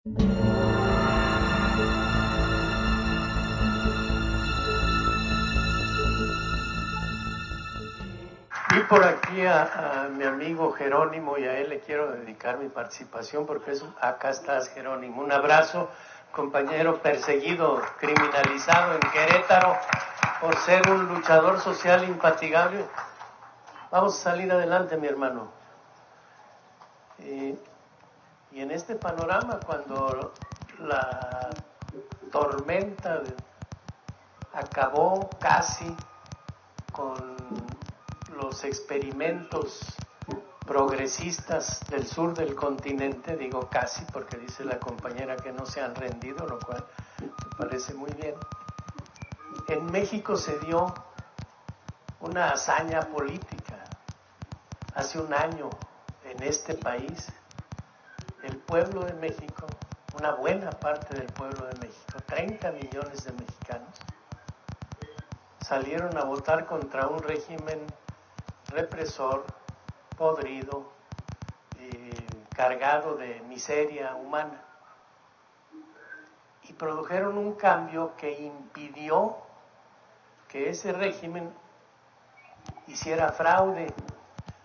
Vi por aquí a mi amigo Jerónimo y a él le quiero dedicar mi participación porque acá estás, Jerónimo. Un abrazo, compañero perseguido, criminalizado en Querétaro por ser un luchador social infatigable. Vamos a salir adelante, mi hermano. Y en este panorama, cuando la tormenta acabó casi con los experimentos progresistas del sur del continente, digo casi porque dice la compañera que no se han rendido, lo cual me parece muy bien. En México se dio una hazaña política. Hace un año en este país, el pueblo de México, una buena parte del pueblo de México, 30 millones de mexicanos, salieron a votar contra un régimen represor, podrido, cargado de miseria humana. Y produjeron un cambio que impidió que ese régimen hiciera fraude,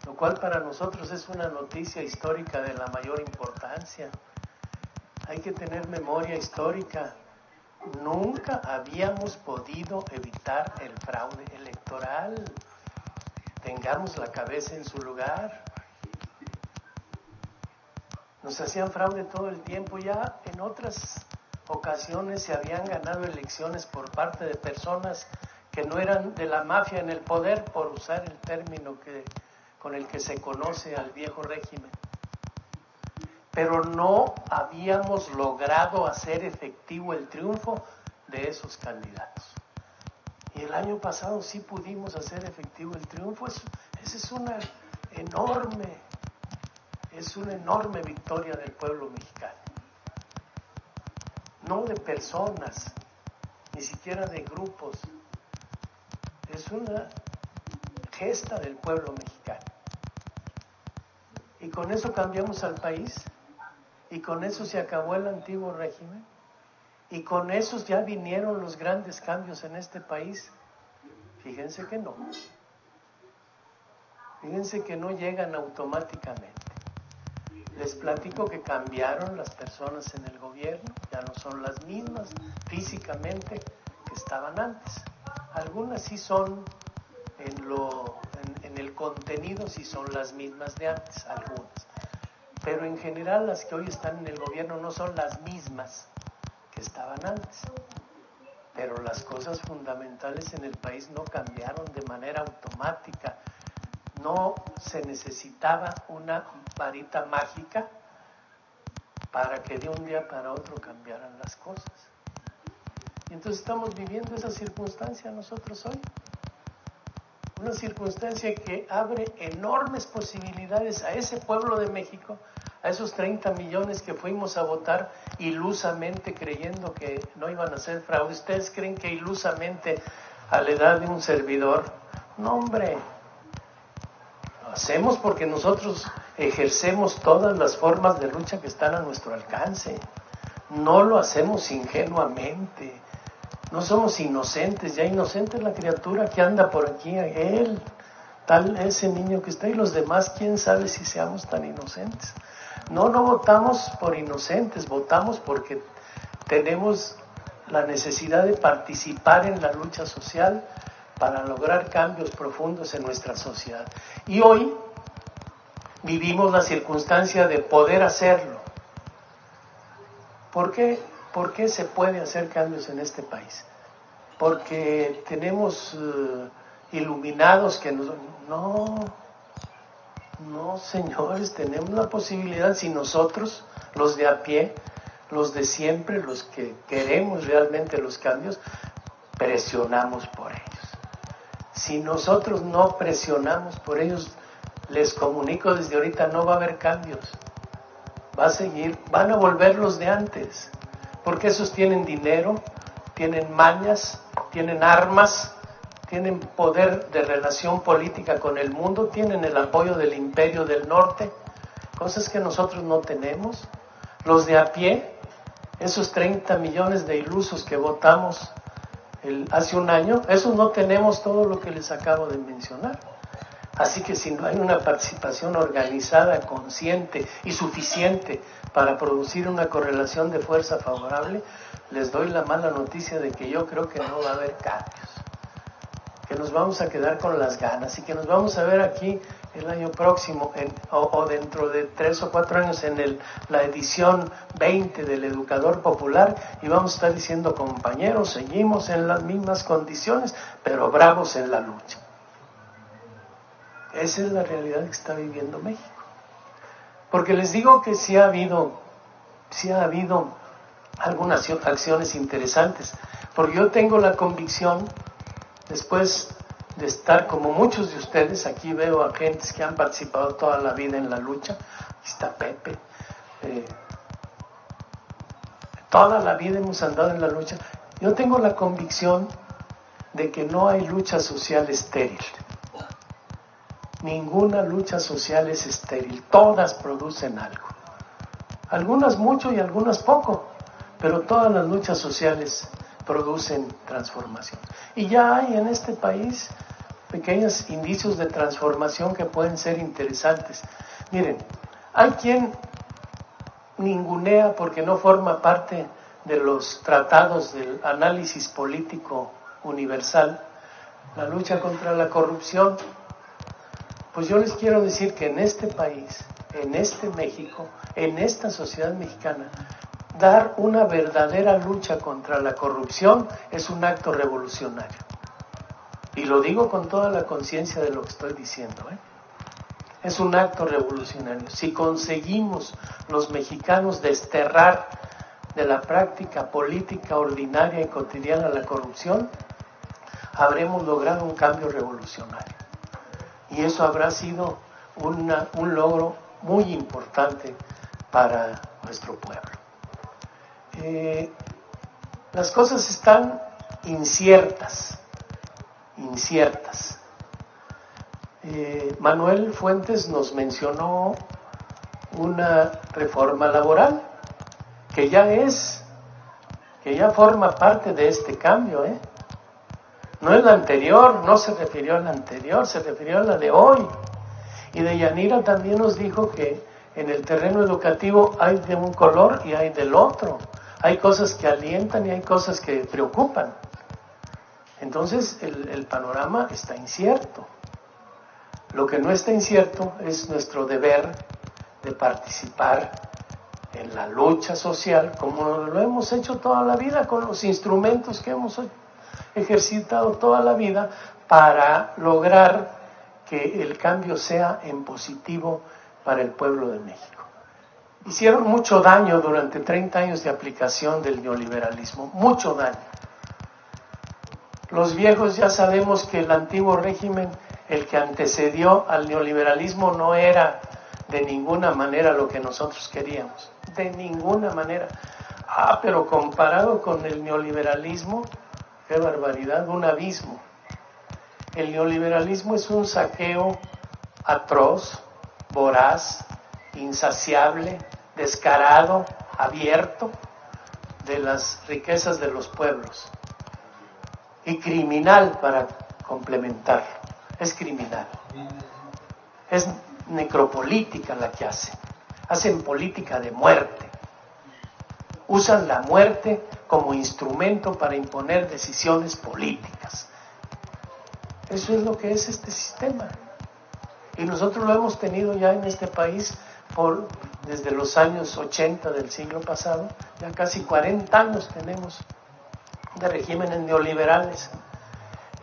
lo cual para nosotros es una noticia histórica de la mayor importancia. Hay que tener memoria histórica. Nunca habíamos podido evitar el fraude electoral. Tengamos la cabeza en su lugar. Nos hacían fraude todo el tiempo. Ya en otras ocasiones se habían ganado elecciones por parte de personas que no eran de la mafia en el poder, por usar el término con el que se conoce al viejo régimen. Pero no habíamos logrado hacer efectivo el triunfo de esos candidatos. Y el año pasado sí pudimos hacer efectivo el triunfo. Esa es una enorme victoria del pueblo mexicano. No de personas, ni siquiera de grupos. Es una gesta del pueblo mexicano. Y con eso cambiamos al país, y con eso se acabó el antiguo régimen, y con eso ya vinieron los grandes cambios en este país. Fíjense que no. Fíjense que no llegan automáticamente. Les platico que cambiaron las personas en el gobierno, ya no son las mismas físicamente que estaban antes. Algunas sí son, en el contenido sí son las mismas de antes, algunas. Pero en general las que hoy están en el gobierno no son las mismas que estaban antes. Pero las cosas fundamentales en el país no cambiaron de manera automática. No se necesitaba una varita mágica para que de un día para otro cambiaran las cosas. Y entonces estamos viviendo esa circunstancia nosotros hoy. Una circunstancia que abre enormes posibilidades a ese pueblo de México, a esos 30 millones que fuimos a votar ilusamente creyendo que no iban a hacer fraude. ¿Ustedes creen que ilusamente a la edad de un servidor? No, hombre. Lo hacemos porque nosotros ejercemos todas las formas de lucha que están a nuestro alcance. No lo hacemos ingenuamente. No somos inocentes. Ya inocente es la criatura que anda por aquí. Él, tal ese niño que está y los demás, quién sabe si seamos tan inocentes. No votamos por inocentes, votamos porque tenemos la necesidad de participar en la lucha social para lograr cambios profundos en nuestra sociedad. Y hoy vivimos la circunstancia de poder hacerlo. ¿Por qué se puede hacer cambios en este país? Porque tenemos iluminados que nos... No, señores, tenemos la posibilidad, si nosotros, los de a pie, los de siempre, los que queremos realmente los cambios, presionamos por ellos. Si nosotros no presionamos por ellos, les comunico desde ahorita, no va a haber cambios. Va a seguir, van a volver los de antes, porque esos tienen dinero, tienen mañas, tienen armas, tienen poder de relación política con el mundo, tienen el apoyo del Imperio del Norte, cosas que nosotros no tenemos. Los de a pie esos 30 millones de ilusos que votamos hace un año, esos no tenemos todo lo que les acabo de mencionar. Así que si no hay una participación organizada, consciente y suficiente para producir una correlación de fuerza favorable, les doy la mala noticia de que yo creo que no va a haber cambios, que nos vamos a quedar con las ganas y que nos vamos a ver aquí el año próximo o dentro de 3 o 4 años en la edición 20 del Educador Popular y vamos a estar diciendo: compañeros, seguimos en las mismas condiciones, pero bravos en la lucha. Esa es la realidad que está viviendo México. Porque les digo que sí ha habido algunas acciones interesantes, porque yo tengo la convicción, después de estar como muchos de ustedes, aquí veo a gentes que han participado toda la vida en la lucha, aquí está Pepe, toda la vida hemos andado en la lucha. Yo tengo la convicción de que no hay lucha social estéril. Ninguna lucha social es estéril, todas producen algo. Algunas mucho y algunas poco, pero todas las luchas sociales producen transformación. Y ya hay en este país pequeños indicios de transformación que pueden ser interesantes. Miren, hay quien ningunea porque no forma parte de los tratados del análisis político universal la lucha contra la corrupción. Pues yo les quiero decir que en este país, en este México, en esta sociedad mexicana, dar una verdadera lucha contra la corrupción es un acto revolucionario. Y lo digo con toda la conciencia de lo que estoy diciendo, Es un acto revolucionario. Si conseguimos los mexicanos desterrar de la práctica política ordinaria y cotidiana la corrupción, habremos logrado un cambio revolucionario. Y eso habrá sido un logro muy importante para nuestro pueblo. Las cosas están inciertas. Manuel Fuentes nos mencionó una reforma laboral que ya forma parte de este cambio, No es la anterior, no se refirió a la anterior, se refirió a la de hoy. Y Deyanira también nos dijo que en el terreno educativo hay de un color y hay del otro. Hay cosas que alientan y hay cosas que preocupan. Entonces el panorama está incierto. Lo que no está incierto es nuestro deber de participar en la lucha social, como lo hemos hecho toda la vida, con los instrumentos que hemos ejercitado toda la vida, para lograr que el cambio sea en positivo para el pueblo de México. Hicieron mucho daño durante 30 años de aplicación del neoliberalismo, mucho daño. Los viejos ya sabemos que el antiguo régimen, el que antecedió al neoliberalismo, no era de ninguna manera lo que nosotros queríamos, de ninguna manera. Pero comparado con el neoliberalismo, qué barbaridad, un abismo. El neoliberalismo es un saqueo atroz, voraz, insaciable, descarado, abierto de las riquezas de los pueblos. Y criminal para complementarlo. Es criminal. Es necropolítica la que hacen. Hacen política de muerte. Usan la muerte como instrumento para imponer decisiones políticas. Eso es lo que es este sistema. Y nosotros lo hemos tenido ya en este país desde los años 80 del siglo pasado, ya casi 40 años tenemos de regímenes neoliberales.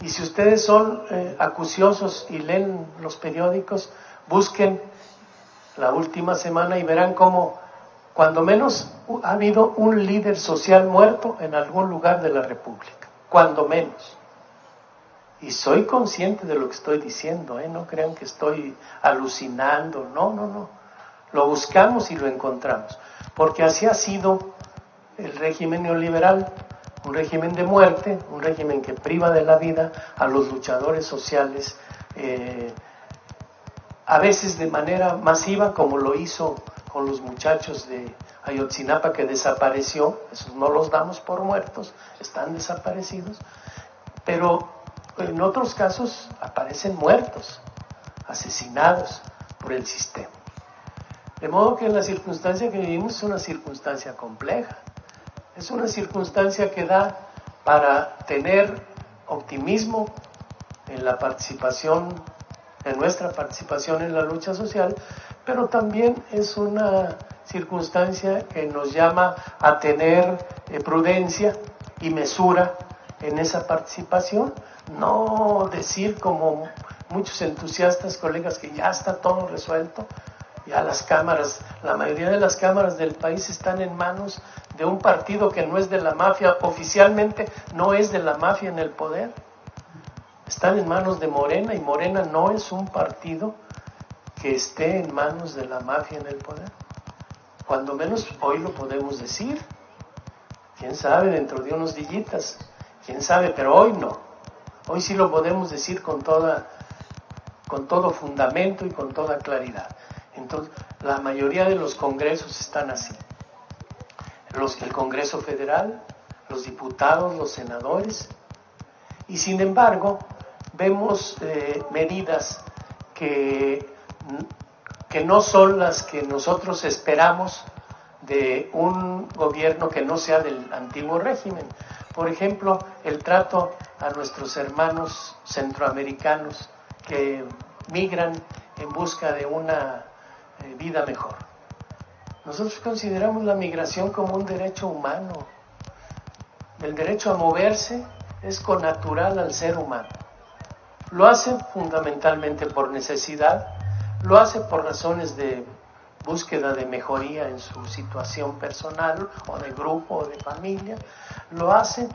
Y si ustedes son acuciosos y leen los periódicos, busquen la última semana y verán cómo, cuando menos, ha habido un líder social muerto en algún lugar de la República, cuando menos. Y soy consciente de lo que estoy diciendo, no crean que estoy alucinando, no. Lo buscamos y lo encontramos, porque así ha sido el régimen neoliberal, un régimen de muerte, un régimen que priva de la vida a los luchadores sociales, a veces de manera masiva, como lo hizo con los muchachos de Ayotzinapa que desapareció, esos no los damos por muertos, están desaparecidos, pero en otros casos aparecen muertos, asesinados por el sistema. De modo que la circunstancia que vivimos es una circunstancia compleja, es una circunstancia que da para tener optimismo en la participación, en nuestra participación en la lucha social, pero también es una circunstancia que nos llama a tener prudencia y mesura en esa participación, no decir como muchos entusiastas, colegas, que ya está todo resuelto, ya las cámaras, la mayoría de las cámaras del país están en manos de un partido que no es de la mafia, oficialmente no es de la mafia en el poder, están en manos de Morena, y Morena no es un partido que esté en manos de la mafia en el poder. Cuando menos hoy lo podemos decir, quién sabe dentro de unos días, quién sabe, pero hoy no, hoy sí lo podemos decir con todo fundamento y con toda claridad. Entonces, la mayoría de los congresos están así. El Congreso Federal, los diputados, los senadores, y sin embargo, vemos medidas que no son las que nosotros esperamos de un gobierno que no sea del antiguo régimen. Por ejemplo, el trato a nuestros hermanos centroamericanos que migran en busca de una vida mejor. Nosotros consideramos la migración como un derecho humano. El derecho a moverse es connatural al ser humano. Lo hace fundamentalmente por necesidad, lo hace por razones de búsqueda de mejoría en su situación personal o de grupo o de familia, lo hace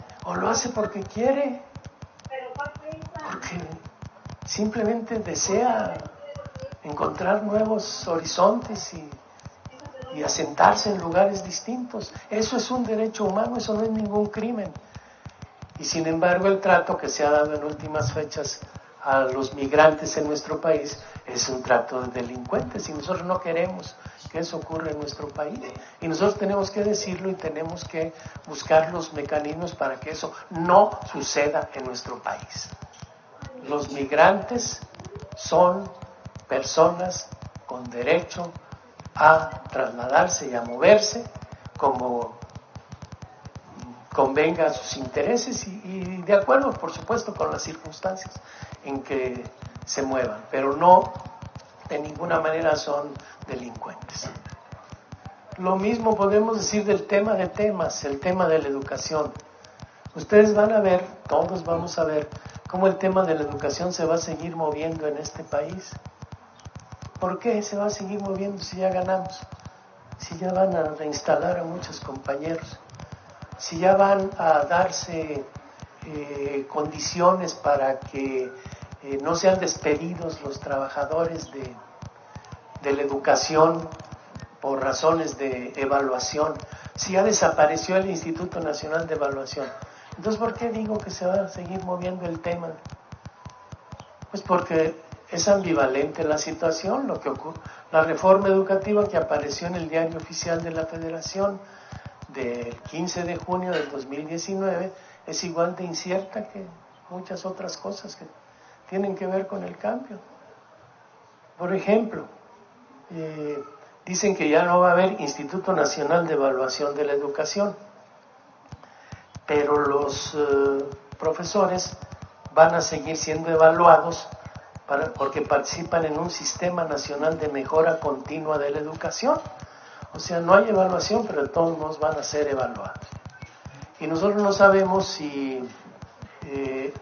porque quiere, porque simplemente desea encontrar nuevos horizontes y asentarse en lugares distintos. Eso es un derecho humano, eso no es ningún crimen. Y sin embargo, el trato que se ha dado en últimas fechas a los migrantes en nuestro país es un trato de delincuentes, y nosotros no queremos que eso ocurra en nuestro país, y nosotros tenemos que decirlo y tenemos que buscar los mecanismos para que eso no suceda en nuestro país. Los migrantes son personas con derecho a trasladarse y a moverse como convenga a sus intereses y de acuerdo, por supuesto, con las circunstancias en que se muevan, pero no de ninguna manera son delincuentes. Lo mismo podemos decir del tema de temas, el tema de la educación. Ustedes van a ver, todos vamos a ver, cómo el tema de la educación se va a seguir moviendo en este país. ¿Por qué se va a seguir moviendo si ya ganamos? Si ya van a reinstalar a muchos compañeros, si ya van a darse condiciones para que no sean despedidos los trabajadores de la educación por razones de evaluación, si ya desapareció el Instituto Nacional de Evaluación. Entonces, ¿por qué digo que se va a seguir moviendo el tema? Pues porque es ambivalente la situación, lo que ocurre. La reforma educativa que apareció en el Diario Oficial de la Federación del 15 de junio del 2019 es igual de incierta que muchas otras cosas que tienen que ver con el cambio. Por ejemplo, dicen que ya no va a haber Instituto Nacional de Evaluación de la Educación, pero los profesores van a seguir siendo evaluados porque participan en un sistema nacional de mejora continua de la educación. O sea, no hay evaluación, pero todos nos van a ser evaluados. Y nosotros no sabemos si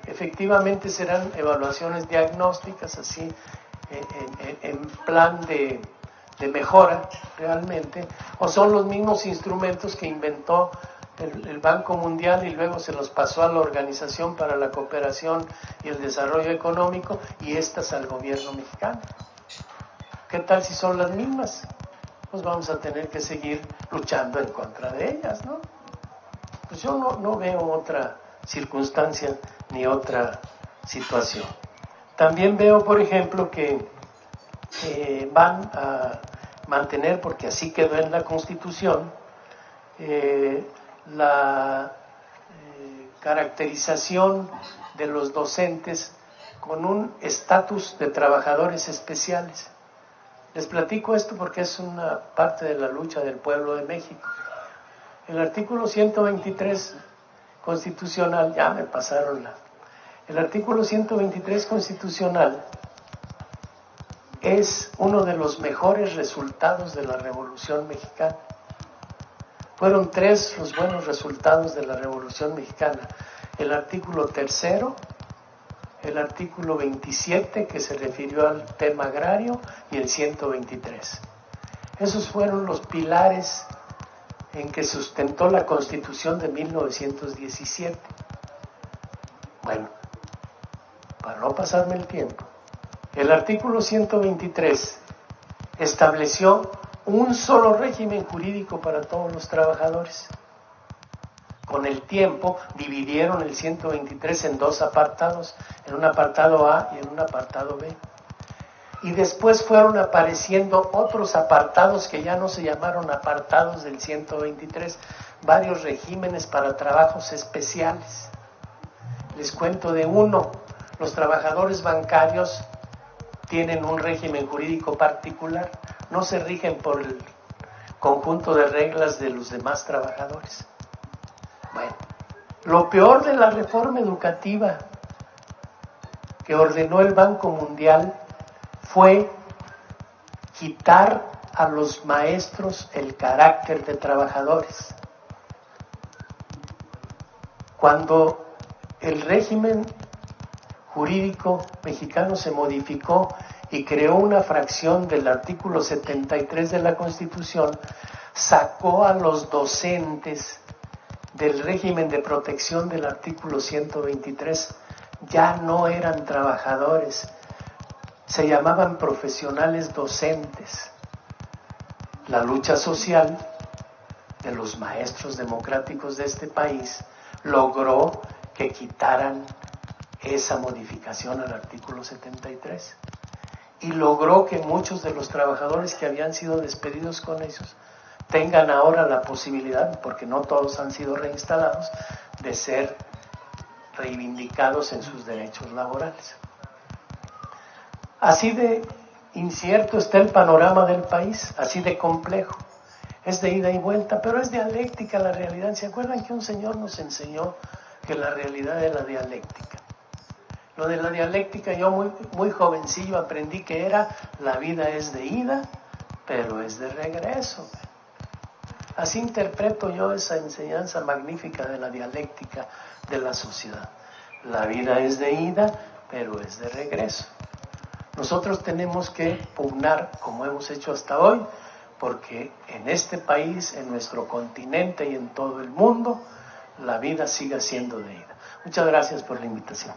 efectivamente serán evaluaciones diagnósticas, así, en plan de mejora realmente, o son los mismos instrumentos que inventó el Banco Mundial y luego se los pasó a la Organización para la Cooperación y el Desarrollo Económico y estas al gobierno mexicano. ¿Qué tal si son las mismas? Pues vamos a tener que seguir luchando en contra de ellas, ¿no? Pues yo no veo otra circunstancia ni otra situación. También veo, por ejemplo, que van a mantener, porque así quedó en la Constitución, la caracterización de los docentes con un estatus de trabajadores especiales. Les platico esto porque es una parte de la lucha del pueblo de México. El artículo 123 constitucional, ya me pasaron el artículo 123 constitucional es uno de los mejores resultados de la Revolución Mexicana. Fueron 3 los buenos resultados de la Revolución Mexicana: el artículo 3º, el artículo 27, que se refirió al tema agrario, y el 123. Esos fueron los pilares en que sustentó la Constitución de 1917. Bueno, para no pasarme el tiempo, el artículo 123 estableció un solo régimen jurídico para todos los trabajadores. Con el tiempo dividieron el 123 en 2 apartados, en un apartado A y en un apartado B. Y después fueron apareciendo otros apartados que ya no se llamaron apartados del 123, varios regímenes para trabajos especiales. Les cuento de uno: los trabajadores bancarios tienen un régimen jurídico particular, no se rigen por el conjunto de reglas de los demás trabajadores. Bueno, lo peor de la reforma educativa que ordenó el Banco Mundial fue quitar a los maestros el carácter de trabajadores. Cuando el régimen jurídico mexicano se modificó y creó una fracción del artículo 73 de la Constitución, sacó a los docentes del régimen de protección del artículo 123. Ya no eran trabajadores, se llamaban profesionales docentes. La lucha social de los maestros democráticos de este país logró que quitaran esa modificación al artículo 73 y logró que muchos de los trabajadores que habían sido despedidos con ellos tengan ahora la posibilidad, porque no todos han sido reinstalados, de ser reivindicados en sus derechos laborales. Así de incierto está el panorama del país, así de complejo. Es de ida y vuelta, pero es dialéctica la realidad. ¿Se acuerdan que un señor nos enseñó que la realidad es la dialéctica? Lo de la dialéctica, yo muy jovencillo aprendí que era: la vida es de ida, pero es de regreso. Así interpreto yo esa enseñanza magnífica de la dialéctica de la sociedad. La vida es de ida, pero es de regreso. Nosotros tenemos que pugnar, como hemos hecho hasta hoy, porque en este país, en nuestro continente y en todo el mundo, la vida siga siendo de ida. Muchas gracias por la invitación.